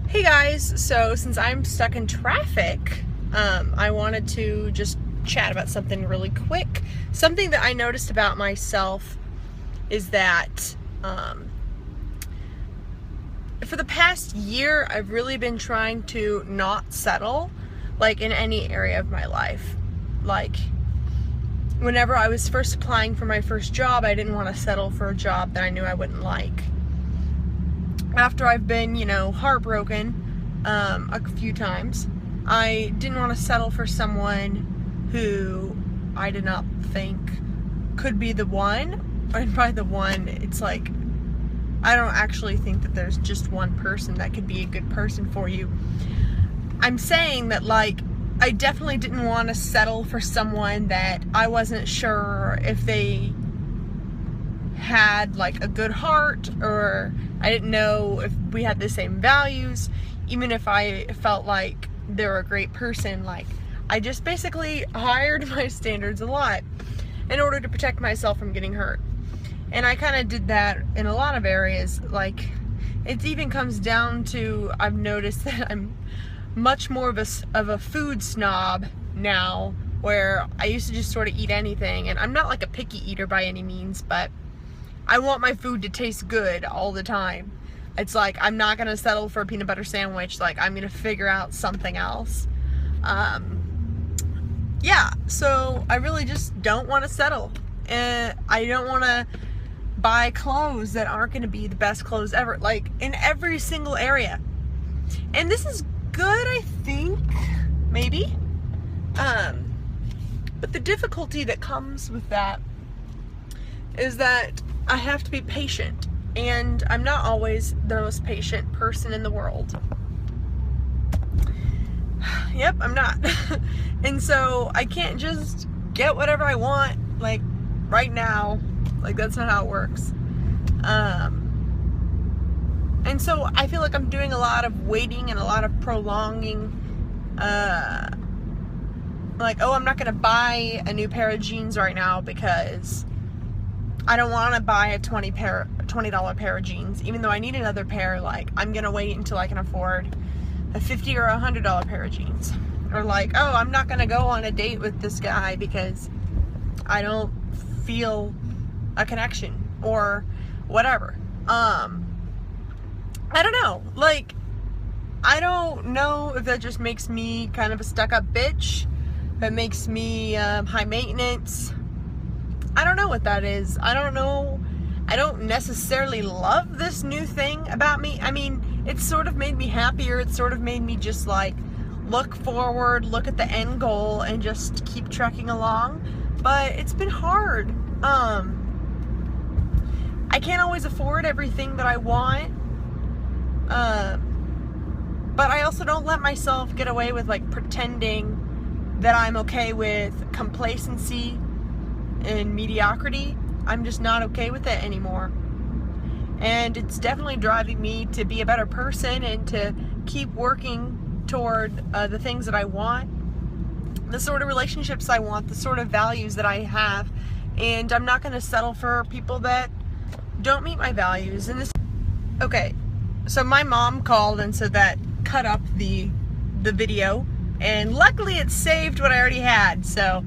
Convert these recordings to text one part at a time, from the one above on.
Hey guys, so since I'm stuck in traffic, I wanted to just chat about something really quick. Something that I noticed about myself is that for the past year, I've really been trying to not settle, like in any area of my life. Like, whenever I was first applying for my first job, I didn't want to settle for a job that I knew I wouldn't like. After I've been, heartbroken a few times, I didn't want to settle for someone who I did not think could be the one. And by the one, it's like, I don't actually think that there's just one person that could be a good person for you. I'm saying that, like, I definitely didn't want to settle for someone that I wasn't sure if they had like a good heart, or I didn't know if we had the same values. Even if I felt like they were a great person, like, I just basically hired my standards a lot in order to protect myself from getting hurt. And I kind of did that in a lot of areas. Like, it even comes down to, I've noticed that I'm much more of a food snob now, where I used to just sort of eat anything. And I'm not like a picky eater by any means, but I want my food to taste good all the time. It's like, I'm not going to settle for a peanut butter sandwich. Like, I'm going to figure out something else. Yeah, so I really just don't want to settle. And I don't want to buy clothes that aren't going to be the best clothes ever. Like, in every single area. And this is good, I think. Maybe. But the difficulty that comes with that is that I have to be patient, and I'm not always the most patient person in the world. Yep, I'm not. And so I can't just get whatever I want, like, right now. Like, that's not how it works. And so I feel like I'm doing a lot of waiting and a lot of prolonging. Like, oh, I'm not gonna buy a new pair of jeans right now because I don't want to buy a $20 pair of jeans, even though I need another pair. Like, I'm going to wait until I can afford a $50 or $100 pair of jeans. Or like, oh, I'm not going to go on a date with this guy because I don't feel a connection or whatever. I don't know. Like, I don't know if that just makes me kind of a stuck-up bitch. If it makes me high maintenance. I don't know what that is. I don't know. I don't necessarily love this new thing about me. I mean, it's sort of made me happier. It's sort of made me just like look forward, look at the end goal, and just keep trekking along. But it's been hard. I can't always afford everything that I want. But I also don't let myself get away with like pretending that I'm okay with complacency and mediocrity. I'm just not okay with it anymore. And it's definitely driving me to be a better person and to keep working toward the things that I want, the sort of relationships I want, the sort of values that I have. And I'm not going to settle for people that don't meet my values. And this, okay, so my mom called and said that cut up the video, and luckily it saved what I already had. So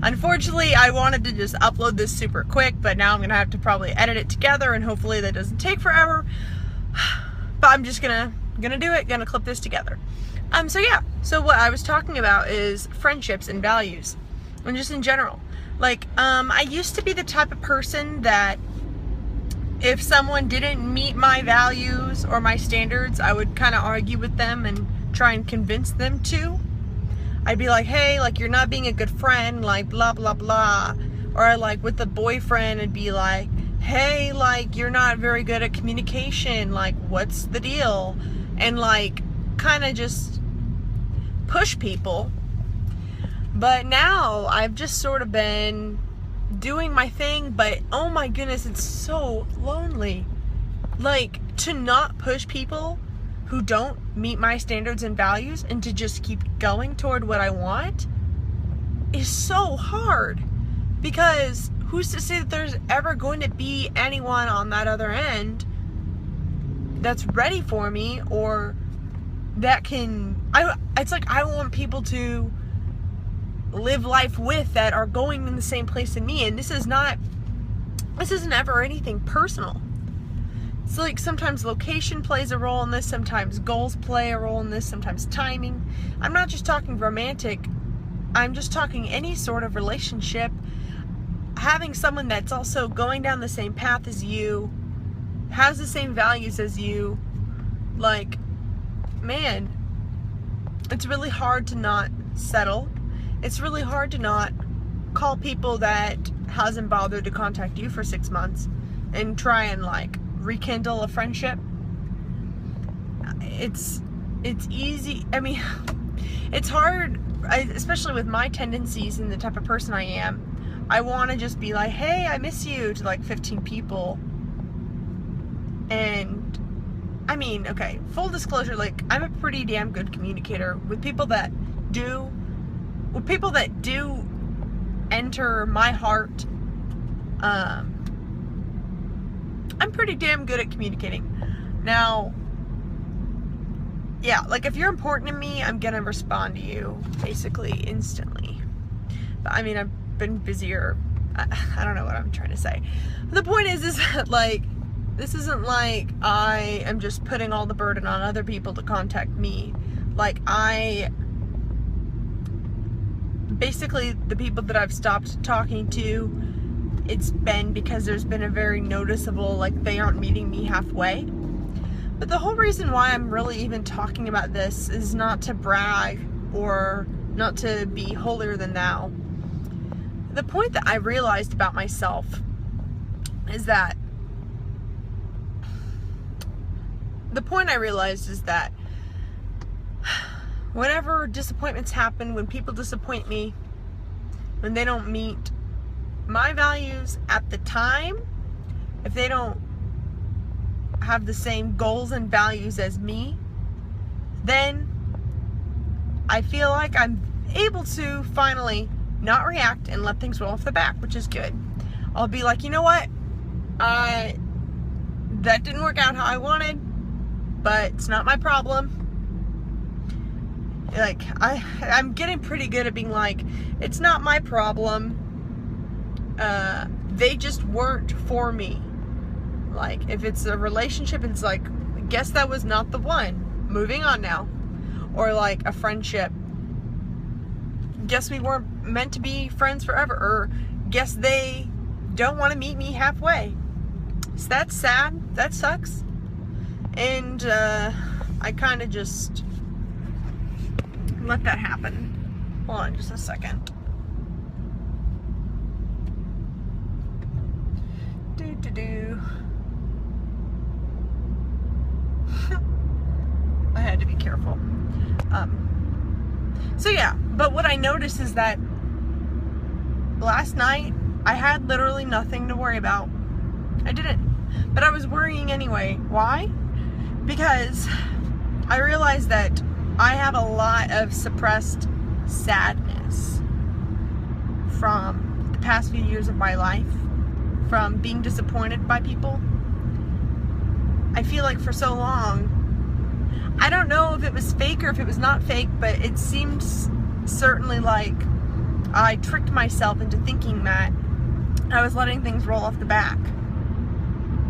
unfortunately, I wanted to just upload this super quick, but now I'm going to have to probably edit it together, and hopefully that doesn't take forever. But I'm just gonna do it, gonna clip this together. So yeah, so what I was talking about is friendships and values, and just in general. Like, I used to be the type of person that if someone didn't meet my values or my standards, I would kind of argue with them and try and convince them to. I'd be like, hey, like, you're not being a good friend, like, blah, blah, blah. Or, like, with the boyfriend, it'd be like, hey, like, you're not very good at communication, like, what's the deal? And, like, kind of just push people. But now, I've just sort of been doing my thing, but, oh my goodness, it's so lonely. Like, to not push people who don't meet my standards and values, and to just keep going toward what I want is so hard, because who's to say that there's ever going to be anyone on that other end that's ready for me, or that it's like I want people to live life with that are going in the same place as me. And this isn't ever anything personal. So like sometimes location plays a role in this, sometimes goals play a role in this, sometimes timing. I'm not just talking romantic, I'm just talking any sort of relationship. Having someone that's also going down the same path as you, has the same values as you, like, man, it's really hard to not settle. It's really hard to not call people that hasn't bothered to contact you for 6 months and try and like rekindle a friendship. It's easy. I mean, it's hard, especially with my tendencies and the type of person I am. I want to just be like, hey, I miss you to like 15 people. And I mean, okay, full disclosure, like I'm a pretty damn good communicator with people that do enter my heart. I'm pretty damn good at communicating. Now, yeah, like if you're important to me, I'm gonna respond to you basically instantly. But I mean, I've been busier. I don't know what I'm trying to say. The point is that like, this isn't like I am just putting all the burden on other people to contact me. Like basically the people that I've stopped talking to, it's been because there's been a very noticeable, like they aren't meeting me halfway. But the whole reason why I'm really even talking about this is not to brag or not to be holier than thou. The point that I realized about myself is that whenever disappointments happen, when people disappoint me, when they don't meet my values at the time, if they don't have the same goals and values as me, then I feel like I'm able to finally not react and let things roll off the back, which is good. I'll be like, you know what? That didn't work out how I wanted, but it's not my problem. Like, I'm getting pretty good at being like, it's not my problem. They just weren't for me. Like, if it's a relationship, it's like, guess that was not the one. Moving on now. Or like a friendship. Guess we weren't meant to be friends forever. Or guess they don't want to meet me halfway. So that's sad. That sucks. And I kind of just let that happen. Hold on just a second. I had to be careful. So yeah, but what I noticed is that last night I had literally nothing to worry about. I didn't, but I was worrying anyway. Why? Because I realized that I have a lot of suppressed sadness from the past few years of my life, from being disappointed by people. I feel like for so long, I don't know if it was fake or if it was not fake, but it seems certainly like I tricked myself into thinking that I was letting things roll off the back.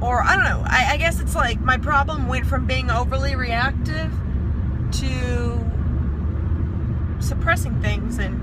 Or I don't know, I guess it's like my problem went from being overly reactive to suppressing things, and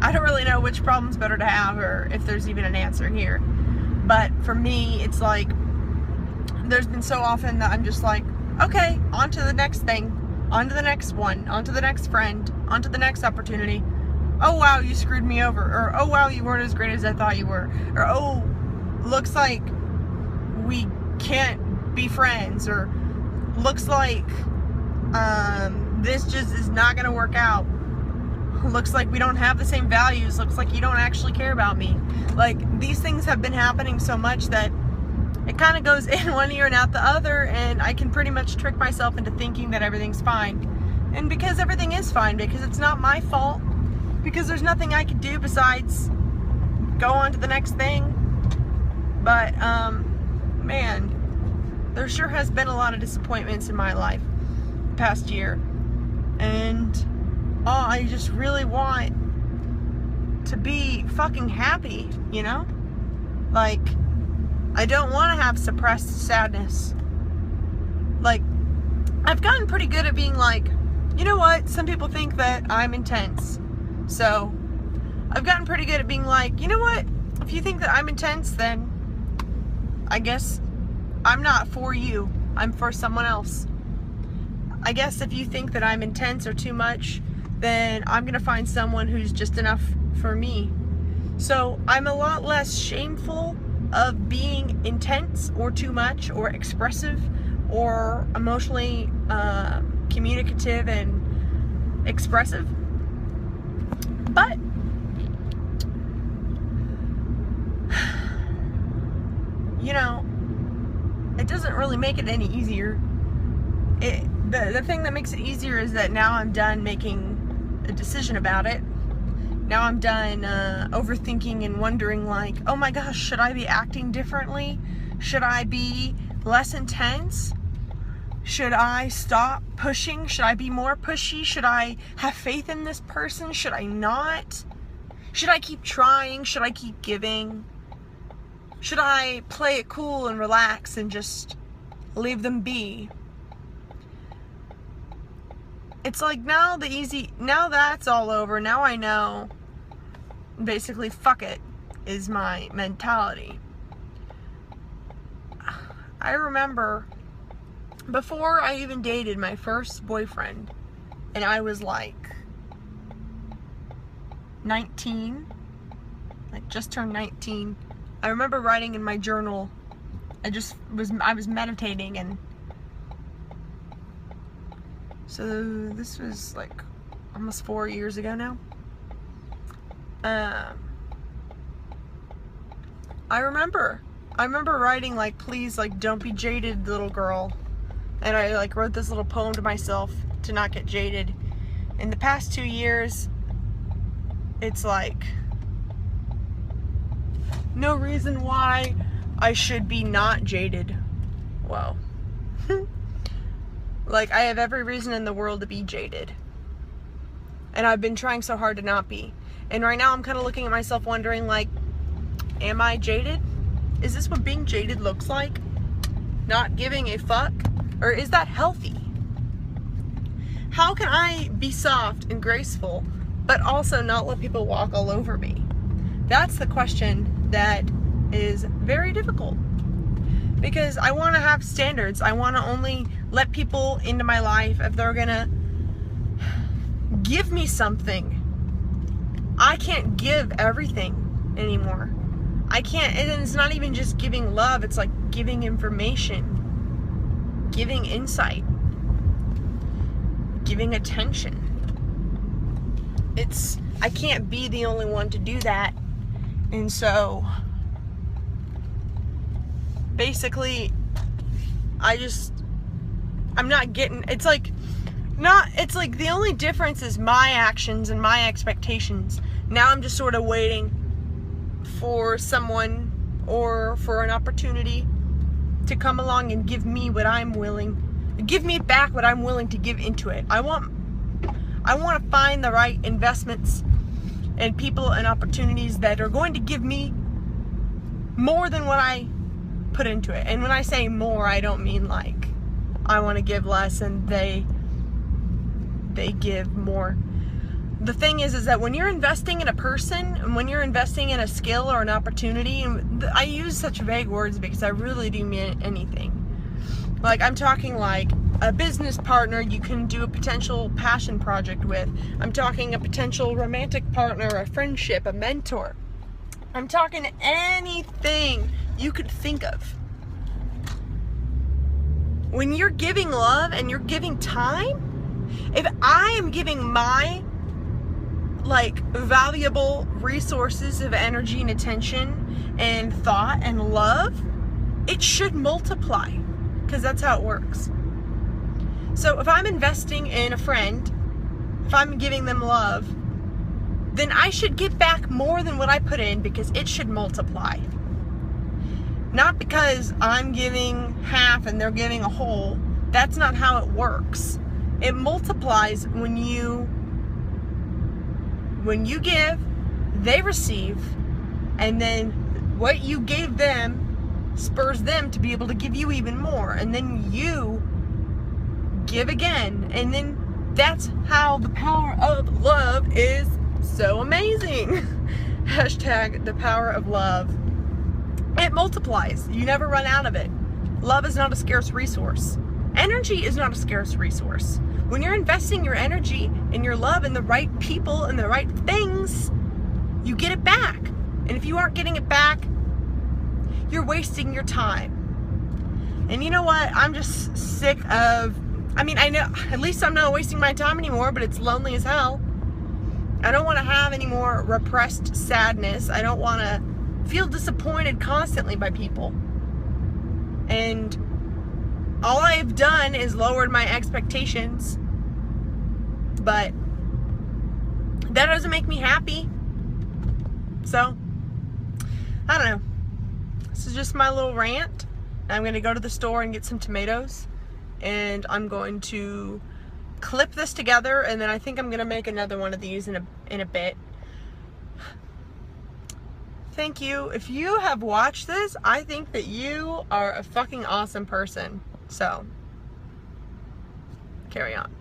I don't really know which problem's better to have or if there's even an answer here. But for me, it's like there's been so often that I'm just like, okay, on to the next thing, on to the next one, on to the next friend, on to the next opportunity. Oh wow, you screwed me over. Or oh wow, you weren't as great as I thought you were. Or oh, looks like we can't be friends. Or looks like this just is not gonna work out. Looks like we don't have the same values. Looks like you don't actually care about me. Like, these things have been happening so much that it kind of goes in one ear and out the other, and I can pretty much trick myself into thinking that everything's fine. And because everything is fine, because it's not my fault, because there's nothing I can do besides go on to the next thing. But, man, there sure has been a lot of disappointments in my life the past year. And I just really want to be fucking happy, you know? Like, I don't want to have suppressed sadness. Like, I've gotten pretty good at being like, you know what? Some people think that I'm intense. So, I've gotten pretty good at being like, you know what? If you think that I'm intense, then I guess I'm not for you. I'm for someone else. I guess if you think that I'm intense or too much, then I'm going to find someone who's just enough for me. So I'm a lot less shameful of being intense or too much or expressive or emotionally communicative and expressive. But you know, it doesn't really make it any easier. The thing that makes it easier is that now I'm done making a decision about it. Now I'm done overthinking and wondering like, oh my gosh, should I be acting differently? Should I be less intense? Should I stop pushing? Should I be more pushy? Should I have faith in this person? Should I not? Should I keep trying? Should I keep giving? Should I play it cool and relax and just leave them be? It's like now that's all over. Now I know basically fuck it is my mentality. I remember before I even dated my first boyfriend, and I was like 19, like just turned 19. I remember writing in my journal, I was meditating, and so this was like almost 4 years ago now. I remember writing like, please, like, don't be jaded, little girl. And I like wrote this little poem to myself to not get jaded. In the past 2 years, it's like no reason why I should be not jaded. Well, like, I have every reason in the world to be jaded. And I've been trying so hard to not be. And right now I'm kind of looking at myself wondering, like, am I jaded? Is this what being jaded looks like? Not giving a fuck? Or is that healthy? How can I be soft and graceful, but also not let people walk all over me? That's the question that is very difficult. Because I want to have standards. I want to only let people into my life if they're gonna give me something. I can't give everything anymore. I can't, and it's not even just giving love, it's like giving information, giving insight, giving attention. I can't be the only one to do that. And so basically I'm not getting, it's like the only difference is my actions and my expectations. Now I'm just sort of waiting for someone or for an opportunity to come along and give me back what I'm willing to give into it. I want to find the right investments and people and opportunities that are going to give me more than what I put into it. And when I say more, I don't mean like I want to give less and they give more. The thing is that when you're investing in a person, and when you're investing in a skill or an opportunity, and I use such vague words because I really do mean anything. Like, I'm talking like a business partner you can do a potential passion project with. I'm talking a potential romantic partner, a friendship, a mentor. I'm talking anything you could think of. When you're giving love and you're giving time, if I am giving my like valuable resources of energy and attention and thought and love, it should multiply, because that's how it works. So if I'm investing in a friend, if I'm giving them love, then I should give back more than what I put in, because it should multiply. Not because I'm giving half and they're giving a whole. That's not how it works. It multiplies when you give, they receive, and then what you gave them spurs them to be able to give you even more, and then you give again, and then that's how the power of love is so amazing. Hashtag the power of love. It multiplies. You never run out of it. Love is not a scarce resource. Energy is not a scarce resource. When you're investing your energy and your love in the right people and the right things, you get it back. And if you aren't getting it back, you're wasting your time. And you know what? I'm just sick of, I know, at least I'm not wasting my time anymore, but it's lonely as hell. I don't want to have any more repressed sadness. I don't want to feel disappointed constantly by people. And all I've done is lowered my expectations, but that doesn't make me happy. So, I don't know. This is just my little rant. I'm going to go to the store and get some tomatoes, and I'm going to clip this together, and then I think I'm going to make another one of these in a bit. Thank you. If you have watched this, I think that you are a fucking awesome person. So, carry on.